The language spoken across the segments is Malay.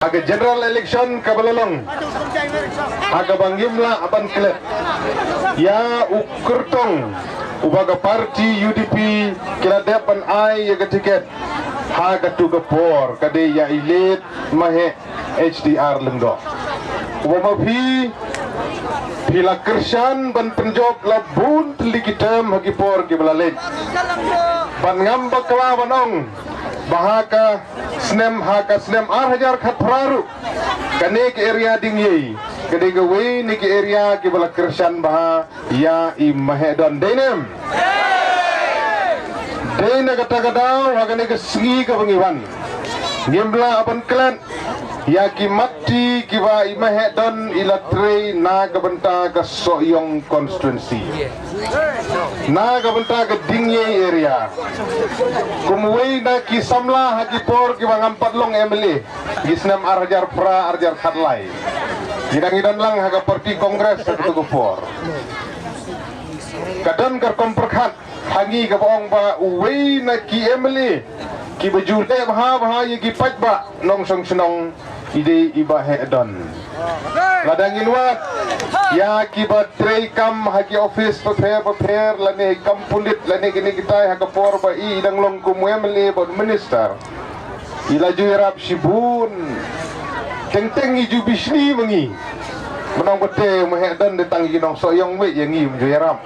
Aga general election kabalolong. Aga banggimla aban kelet. Ya ukurtong. Ubaga parti UDP kila depan ai ya tiket. Haga tuga por kade ya ilit mahe HDR lengdo. Ubama pila kersan ban penjob labun likitam hagi por ki balalet. Ban ngambak kala banong. Bahaka snem haka snem 8,000 khat praru kane ke area dingye kade ke we ni ke area ke bala kersan baha ya I mahedon denem dena kata kadau hagane ke singi ke bangiwan ngembla apan klan ya ki mati ki ba I mahedon ilatre na kabenta ke soyong constituency na kabenta ke dingye area kumway na ki samla haki por ki bangampat long MLA gisnam arjar pra arjar khatlai ngidang lang haga parti kongres satu por kadon kar komperkhat hangi ka bong ba uway na ki MLA ki bajule baha ye ki pajba nong song senong ide iba hedon ladangin wat ya ki ba trei kam haki office prepare lane kam pulit lane kini kita haka por ba I idang long kumwemle bod minister ilaju irap sibun teng iju bisni mengi menang bete mahedon detang ginong soyong we yang I menju irap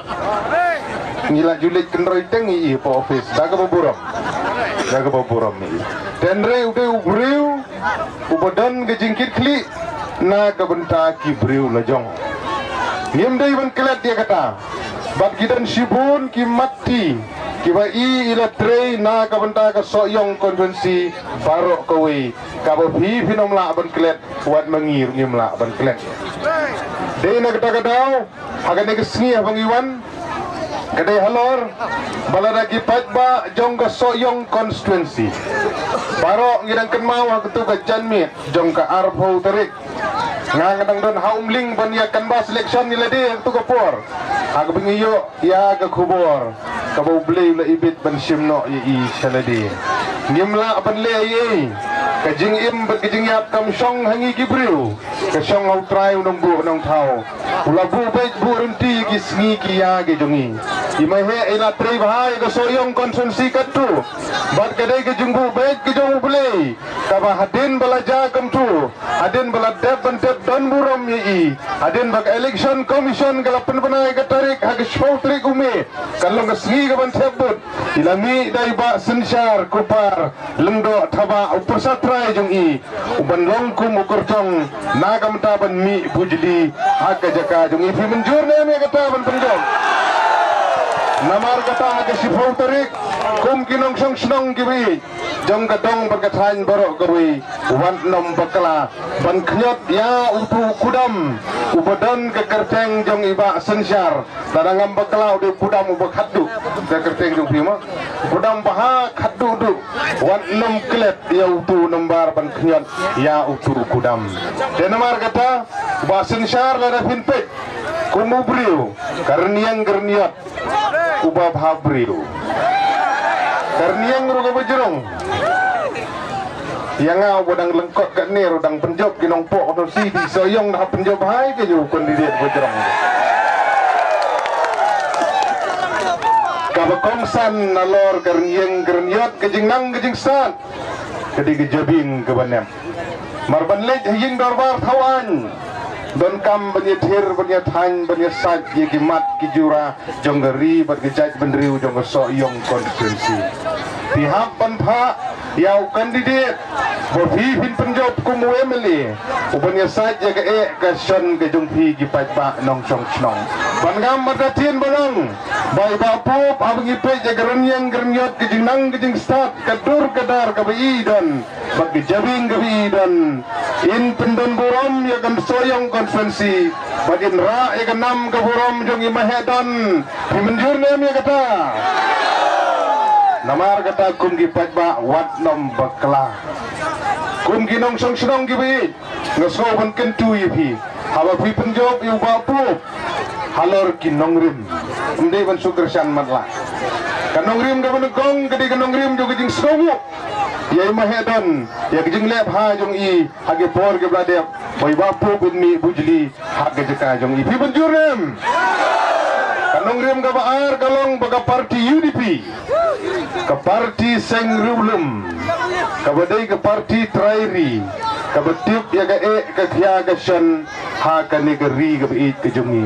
ngila julit kenroi teng I po office daga baburam ni tenre ude ubriu ubadan gejingkit kli na kabenta ki briu lajong ngimdai ban kelat dia kata bat gidan sibun ki mati ki ba I ila trei na kabenta ka soyong konvensi barok kowe ka ba bi finomla ban kelat wat mangir ngimla ban kelat dei na kata kadau agane kesni abang Iwan kadai halor baladagi pajba jong ka soyong constituency barok ngidang kenmau hatu ka janmit jong ka arpo tarik ngangadang don haumling bania kanbas election nila di tu ka por aga bingiyo ya ka kubor ka baublay la ibit ban simno I saladi ngimla apan le ay ka jingim ban ka jingyap kam syong hangi gibriu ka syong au try unong bu nong thau ulabu bait bu runti gisngi kiya ge jongi imahe ila tri bahai ka soyong konsensi katu bat kadai ka jungbu bait ka jong blay ka ba hadin balaja kam tu hadin bala dep ban dep don burom yi hadin bak election commission kala penpanai ka tarik hag show trik ume kalong ka sngi ka ban tebut ilami dai ba sensyar kupar lengdo thaba upersatrai jong I uban longkum ukurtong nagam taban mi bujli hak jaka jong I fi menjur ne me kata ban penjom namar kata ke sifau tarik kum kinong song senong gibi jong kadong berkatan borok gawi wan nom bakala ban knyot ya utu kudam ubadan ke kerteng jong iba sensyar dadangam bakala ude kudam ubak haddu ke kerteng jong pima kudam baha haddu du wan nom klet ya utu nombar ban knyot ya utu kudam de namar kata ba sensyar la finpe kumubriu karniang gerniot ubah habriu karniang ruga bejrong yang ngau bodang lengkot kat ni rodang penjob kinong pok atau si di soyong dah penjob hai ke ju kandidat bejrong kabakongsan nalor karniang gerniot kejingnang kejingsan kedi kejabing kebanem marban lej hing dorbar thawan don kam banyetir banyethan banyesat ye kimat kijura jonggeri bat kejaj bendriu jong soyong konstituensi pihak panpha yau kandidat bofi fin penjob kumu emeli ubanyesat ye ke kason ke jongpi gi pajba nong song snong bangam madatin bolong bai bapu abangi pe je gernyang gernyot ke jinang ke jing stat kadur kadar ka bai don bagi jabing ka bai don in pendon burom ya kan soyong konvensi bagin ra ya kan nam ka burom jong imahedon menjur ne me kata namar kata kum gi pajba wat nom bakla kum gi nong song snong gi bai ngaso ban kentu yi haba pi penjob yu bapu halor kinongrim umde ban sukersan matla kanongrim da ban gong kedi kanongrim jo gejing songu Yai mahedon ya kijing lep ha jong i hage por ke blade boy bapu bunmi bujli hage jeka jong i pi benjurem kanong rem ka baar kalong baga parti UDP ka parti sengrulum ka badai ka parti trairi ka batip ya ka ka khya ka shan ha ka negeri ka bait ka jong i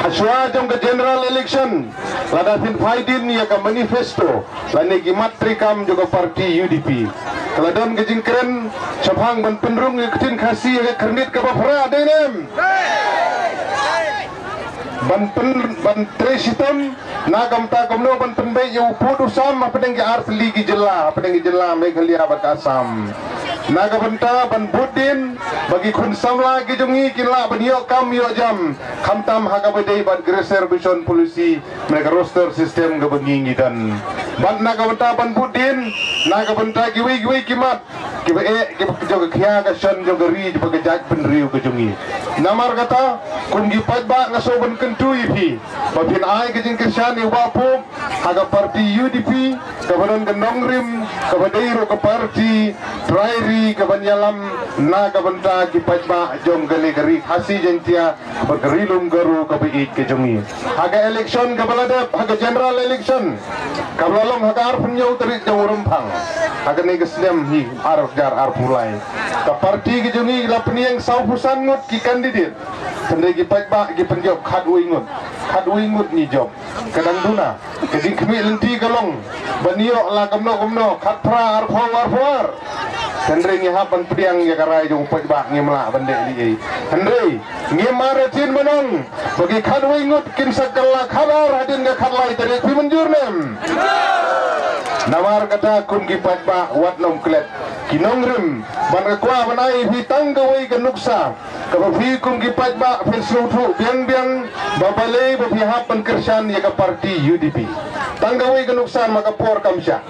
aswa jong ka general election lada tin faidin ya ka manifesto lane ki matrikam juga parti UDP keladon ke jingkren sabhang ban penrung ke tin khasi ke kernit ke bafra denem ban tresiton nagam ta komno ban penbe yu pudu sam apeng ke arfli ki jela meghalia bat asam naga banta ban budin bagi khun samla ki jungi kinla ban yo kam yo jam khamtam haga bedai ban greser bison polisi mereka roster sistem ke bengingi dan ban naga banta ban budin naga banta ki wi kimat ki joga khya ka shan joga ri joga jak penriu ke jungi namar kata kungi padba ngaso ban kentui pi bapin ai ke jing kershani wapu haga parti UDP kabanon ke nongrim kabadai ro ke parti trairi kabanyalam na kabanta ki padba jom gale gari khasi jentia bergerilum garu kabait ke jungi haga election kabalada haga general election kabalong haga ar punyau terik jong rumpang haga ne gesdem hi ar jar ar pulai ka parti ki jungi la peniang saupusan ngut ki kandidat tandai ki padba ki penjob khadui ngut ni job kadang duna keding kemi lenti kalong banio la kamno khat pra ar phawar tandai ni hapan pediang ya karai jong padba ngi mala bande li tandai ngi maratin manong bagi khadui ngut kin sakala khabar hadin ga khatlai tari pi menjur nem nawar kata kun ki padba wat nom klet kinong rim ban ka kwa banai hi tanggawai ka nuksa ka fi kun ki padba fin sutu biang babale ba fi hapan kersan ya ka parti UDP tanggawai ka nuksa maka por kamsya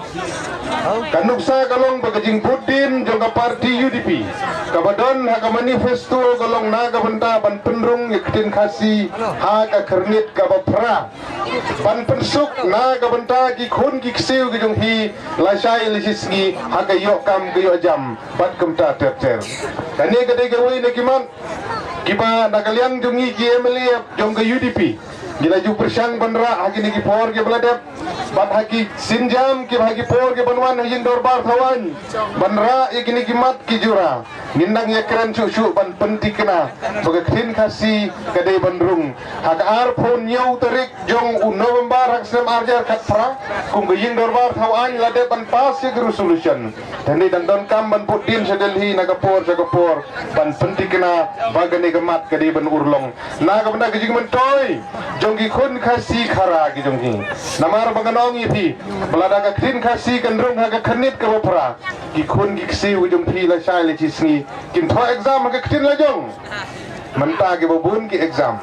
kan nuksa kalong bagajing budin jong ka parti UDP kabadon ha ka manifesto kalong naga benta ban penrung yaktin khasi ha ka kernit ka bapra ban pensuk naga benta ki khun ki kseu ki jong hi lasai lisisgi ha ka yo kam ki yo jam bat kamta ter kani ka de gawai na kiman kiba nakalian jongi ki MLA jong ka UDP gila ju persang bandra hagi ni ki por ke bladep bat hagi sinjam ki hagi por ke banwan hajin dorbar thawan bandra ikini ki mat ki jura nindang ya keren cu ban pentikna baga khin khasi kadai bandrung hak ar phon nyau tarik jong November hak sem arjar khatra kum ging dorbar thawan lade ban pas ke resolution dandi dan don kam ban putin sedelhi nagapor ban pentikna baga ni gamat kadai ban urlong naga benda gijing mentoy jonggi khun khasi khara gi jonggi namar baganong ipi belada ka khin khasi kendrung ha ka khnit ka bopra gi khun gi ksi u jong thi la sai le chi sngi kin tho exam ha ka khin la jong manta gi babun gi exam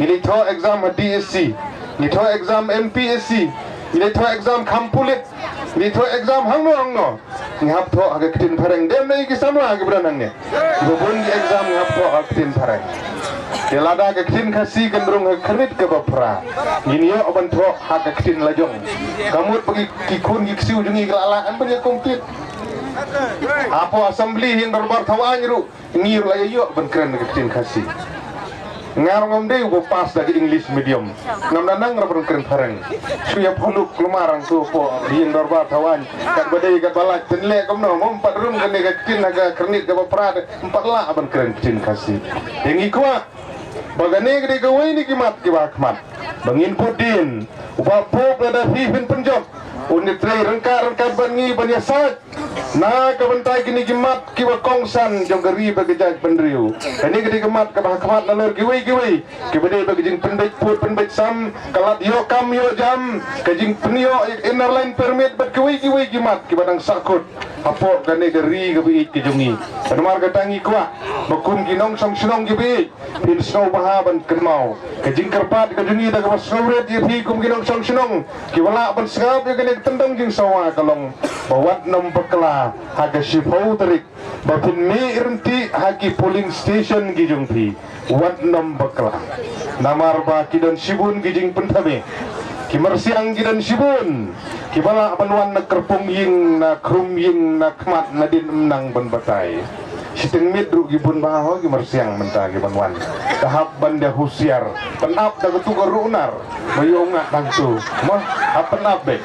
ni tho exam ha DSC ni tho exam MPSC ni tho exam khampulit ni tho exam hangno ni hap tho ha ka khin phareng dem nei gi samra gi branang ne babun gi exam hap tho ha khin phareng kelada ke khin khasi kendrung khnit ke bapra ini yo bantho ha ke khin lajong kamut bagi kikun giksiu jungi kelala an bagi komplit apa assembly yang dorbar thawan ru ngir la yo ban kren ke khin khasi ngar ngomde go pas dari English medium ngam nanang ra kren pareng suya puluk lumarang tu po yang dorbar thawan kat badai kat balak tenle komno mom pat rum ke khin aga krenit ke bapra empat la ban kren khin khasi yengi kwa bagane gede gawai ni kimat ki bakmat bangin pudin upapok ada hifin penjok unit tray rengka bangi banyasat na kabantai kini kimat ki bakongsan jong gari bagajaj pendriu ini gede kemat ka bakmat naler giwai ki bade bagajing pendek put pendek sam kalat yo kam yo jam kajing penio inner line permit bat giwai kimat ki badang sakut apok gane gari gabi ki jongi panmar gatangi kwa bakum ginong sam sinong gibi pin snow bahaban kenmau kajing kerpat kajungi da ka snowred ye phi kum ginong sam sinong ki wala ban skap ye gane tendang jing sawa kalong bawat nom bakla haga shipau tarik bapin me irnti hagi polling station gi jong phi wat nom bakla namar ba kidon sibun gi jing pentame ki marsiang gidan sibun Kibala banwan na kerpong ying na krum ying na kmat na din menang ban batay. Siteng midru gibun bahaw gimersiang mentah gibanwan. Tahap banda husiar. Penap da ketukar runar. Mayonga tangtu. Mah penap be.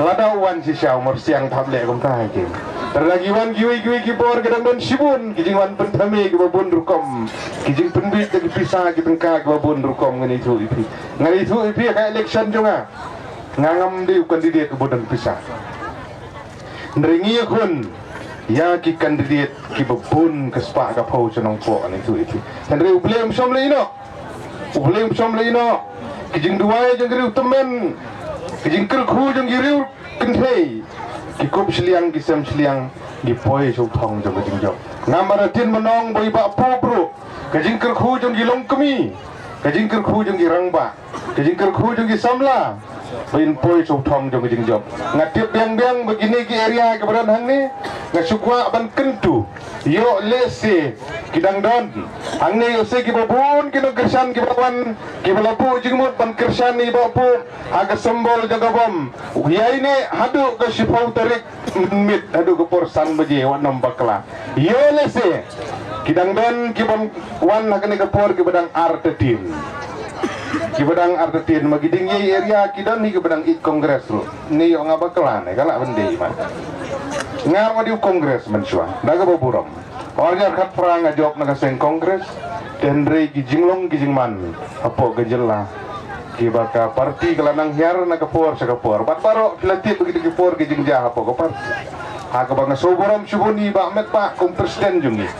Lada wan si syau mersiang tahap lek komtah kim. Terlagiwan giwi kibor gedang don sibun kijingwan pentami kibabun rukom. Kijing penbit lagi pisah kitengka kibabun rukom ngani itu ipi. Ngani itu ipi kayak election juga. Ngangam di kandidat kemudian pisah. Neringi kun ya ki kandidat ki babun kespak kapau senong po ani tu itu. Tandri ublem som leino. Ublem som leino. Kijing duai jeng geriu temen. Kijing kerku jeng geriu kenthei. Ki kop seliang ki sem seliang di poi so thong jeng kijing jok. Ngamaratin menong boi ba po bro. Kijing kerku jeng gilong kemi. Kijing kerku jeng girang ba. Kijing kerku jeng gisamla. Bain poi so thong jong jing job ngatip biang begini ki area keberan hang ni ngasukwa ban kentu yo lese kidang don hang ni yo se ki babun kino kersan ki bawan ki balapu jing mut ban kersan ni bapu aga sembol jaga bom ya ini hadu ke sipau tarik mit hadu ke porsan beje wanam bakla yo lese kidang don ki bom wan hakani ke por ki badang artetin kibadang artetin magiding ye area kidan ni kibadang it kongres ru ni yo ngabaklan kala bende man ngar ma di kongres mensua daga boburom orjar khat prang ngajok naga seng kongres tendre gijinglong gijingman apo gejela kibaka parti kelanang hiar naga por sakapor bat baro filatit begitu kipor gijingja apo ko parti ha banga soborom subuni ba met ba kum presiden jungi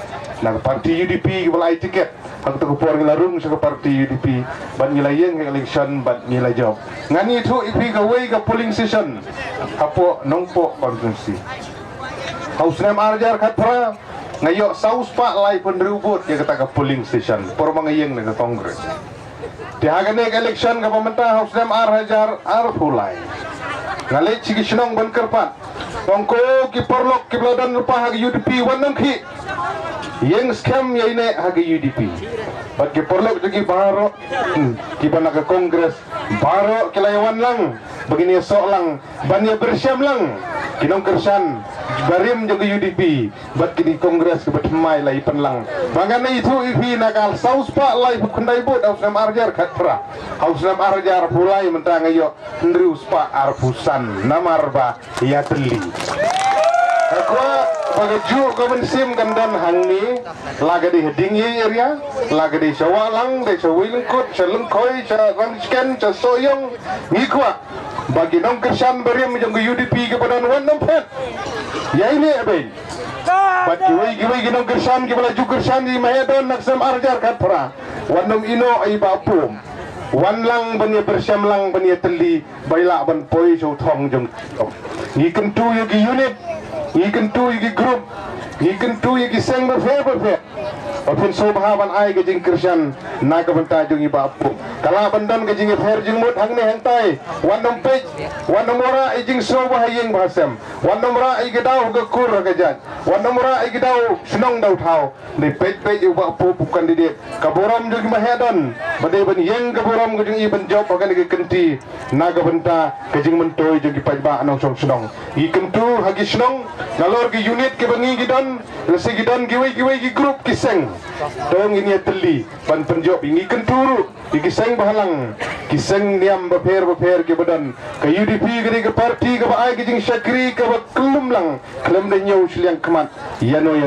naga parti UDP kibala tiket aku tu kupor ngelarung sa parti UDP ban ngilayeng ng election ban ngilay job ngani itu ipi gawai ka polling station hapo nongpo konstitusi haus nem arjar khatra ngayo saus pa lai penrubut ya kata ka polling station por mangayeng ng kongres dihagane ka election ka pemerintah haus nem arjar arfulai ngalit sige sinong ban kerpat tongko ki porlok ki bladan rupa hag UDP wanang ki yang scam ya ini hagi UDP. Bagi perlu juga baru kita nak ke kongres baru kelayawan lang begini sok lang banyak bersiam lang kinong kersan barim juga UDP bat kini kongres ke bertemai lai penlang bangana itu ipi nakal saus pak lai kundai bud haus nam arjar khatra haus nam arjar pulai mentang ayo ndrius pak arpusan namarba ya teli aku pagaju kabensim kandan hangni laga di hedingi area laga di sawalang di sawilengkut salengkoi sarangken sasoyong ngikwa bagi nong kersan beriam jong UDP kepada wan nompet ya ini aben bat giwi ginong kersan kibala ju kersan di mahedon naksam arjar katpra wan nong ino ai bapum wan lang bani bersyam lang bani teli baila ban poi so thong jong ngiken tu yogi unit ngiken tu yogi group ngiken tu yogi seng berfe Opin sobahaban ai gejing kersan naga benta jung iba apu kala bandan gejing fer jing mut hang ne hentai wanam pej wanam ora ijing sobah yeng basem wanam ra i gedau ge kur gejat wanam ra i gedau senong dau thau ni pej iba apu bukan didi kaboram jung mahedon bade ban yeng kaboram gejing i ban job akan ge kenti naga benta gejing mentoi jung ipaj ba anong song senong i kentu hagi senong ngalor ge unit ke bangi gidon lesi gidon giwi gi group kiseng dong ini teli ban penjob ini kenturu ikiseng bahalang kiseng niam beper ke badan ke UDP ke parti ke baai ke jing syakri ke kelum lang kelum de nyau siliang kemat yano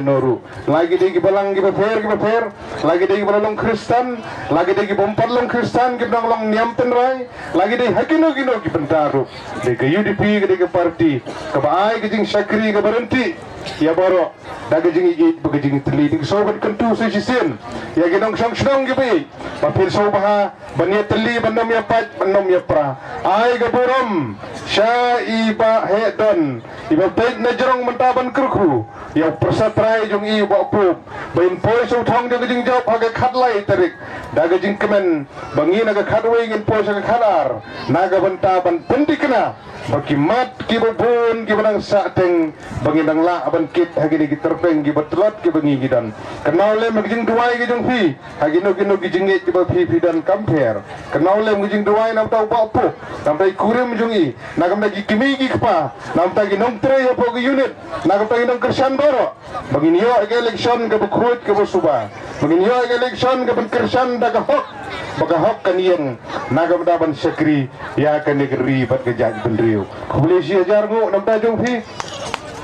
lagi de balang ke beper lagi de balang Kristen lagi de bompat long Kristen ke dong long niam penrai lagi de hakino gino ke bentaru de ke UDP ke parti ke baai ke jing syakri ke berhenti ya baro daga jingi gate bagajing teli di sobat kentu sesisin ya ginong song gibi papil sobaha bania teli bandom ya pat bandom ya pra ai gaburom sya iba hedon iba baik na jerong mentaban kerku yang persatrai jong i ba pu bain poi so thong jong jing job haga khatlai tarik daga jing kemen bangi naga khatwai ngin poi sa khalar naga bentaban pendikna bagi mat ki babun ki banang sateng bangi nang la aban kit hagi ni terpeng ki betlot ki bangi gidan kenal le magjing duai ki jong fi hagi no ki jingit ki ba fi dan compare kenal le magjing duai nam tau ba pu nam tai kurim jong i nagam lagi kimi ki kpa nam tagi nong tre yo po unit nagam tagi nong kersan boro bagi niyo ke election ke bukrut ke busuba bagi niyo ke election ke kersan daga hok baga hok kaniyang nagam daban sekri ya kan negeri bat kejaj bendriu kubulisi ajar ngo nam ta jong fi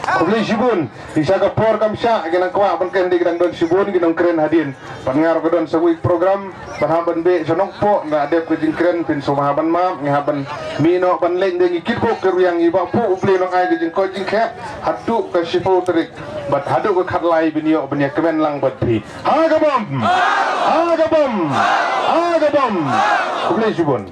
Kubli sibun, bisa ke por kamsya, ginang kuat penken di ginang don sibun, ginang keren hadin. Pengar ke don sebuik program, berhaban be sonok po, nggak ada kejing keren, pin somahaban map, ngahaban mino ban lain dengan kitpo keruyang iba pu ubli nong ay kejing kojing kep, hatu ke sipo terik, bat hadu ke katlai binio benya kemen lang bat pi. Ha gabom, ha gabom, ha gabom, kubli sibun.